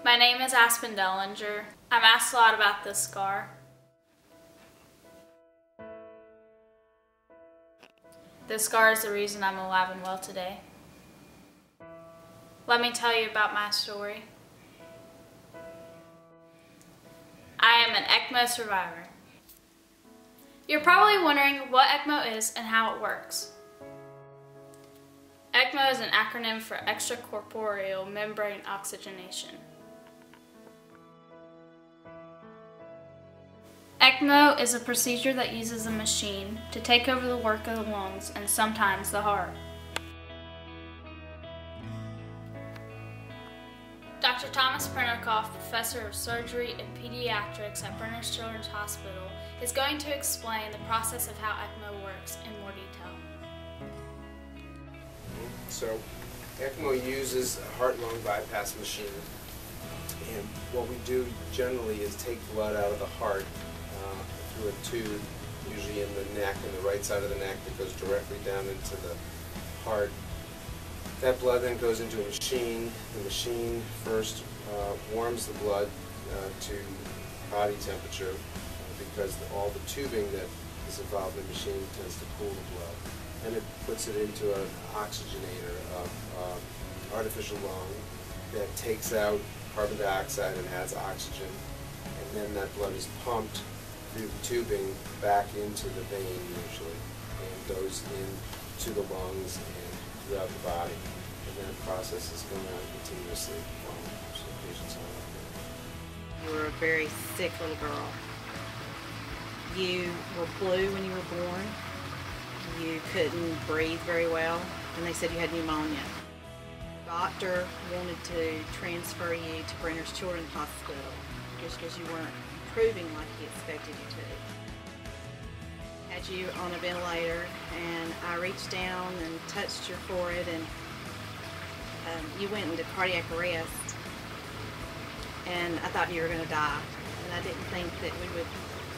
My name is Aspen. I'm asked a lot about this scar. This scar is the reason I'm alive and well today. Let me tell you about my story. I am an ECMO survivor. You're probably wondering what ECMO is and how it works. ECMO is an acronym for extracorporeal membrane oxygenation. ECMO is a procedure that uses a machine to take over the work of the lungs and sometimes the heart. Dr. Thomas Prenderkoff, Professor of Surgery and Pediatrics at Brenner's Children's Hospital, is going to explain the process of how ECMO works in more detail. So, ECMO uses a heart-lung bypass machine, and what we do generally is take blood out of the heart through a tube, usually in the neck, in the right side of the neck, that goes directly down into the heart. That blood then goes into a machine. The machine first warms the blood to body temperature because all the tubing that is involved in the machine tends to cool the blood. And it puts it into an oxygenator, artificial lung, that takes out carbon dioxide and adds oxygen. And then that blood is pumped through the tubing back into the vein usually, and goes into the lungs and throughout the body. And then the process is going on continuously while the patient's on it. You were a very sick little girl. You were blue when you were born. You couldn't breathe very well, and they said you had pneumonia. The doctor wanted to transfer you to Brenner's Children's Hospital just because you weren't improving like he expected you to. Had you on a ventilator, and I reached down and touched your forehead, and you went into cardiac arrest, and I thought you were going to die, and I didn't think that we would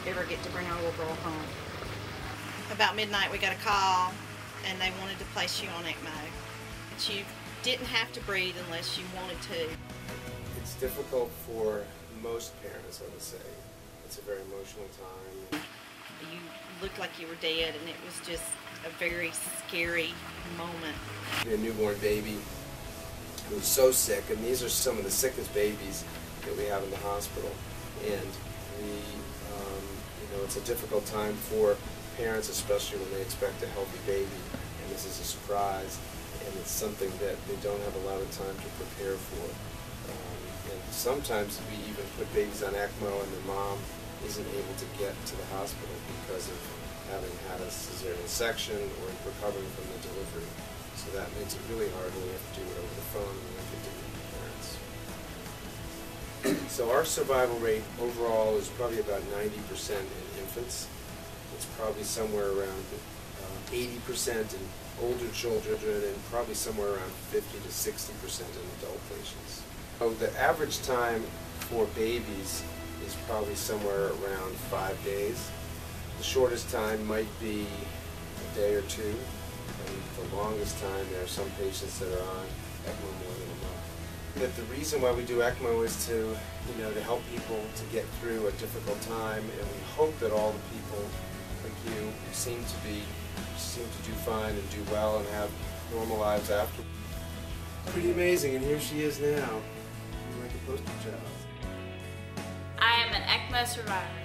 ever get to bring our little girl home. About midnight we got a call, and they wanted to place you on ECMO. But you didn't have to breathe unless you wanted to. It's difficult for most parents, I would say. It's a very emotional time. You looked like you were dead, and it was just a very scary moment. A newborn baby who was so sick, and these are some of the sickest babies that we have in the hospital. And it's a difficult time for parents, especially when they expect a healthy baby, and this is a surprise, and it's something that they don't have a lot of time to prepare for. And sometimes we even put babies on ECMO and the mom isn't able to get to the hospital because of having had a cesarean section or recovering from the delivery. So that makes it really hard when we have to do it over the phone and we have to do it with parents. So our survival rate overall is probably about 90% in infants. It's probably somewhere around 80% in older children, and probably somewhere around 50 to 60% in adult patients. So the average time for babies is probably somewhere around 5 days. The shortest time might be a day or two, and the longest time there are some patients that are on ECMO more than a month. That the reason why we do ECMO is to help people to get through a difficult time, and we hope that all the people like you seem to do fine and do well and have normal lives after. Pretty amazing, and here she is now, like a poster child. I am an ECMO survivor.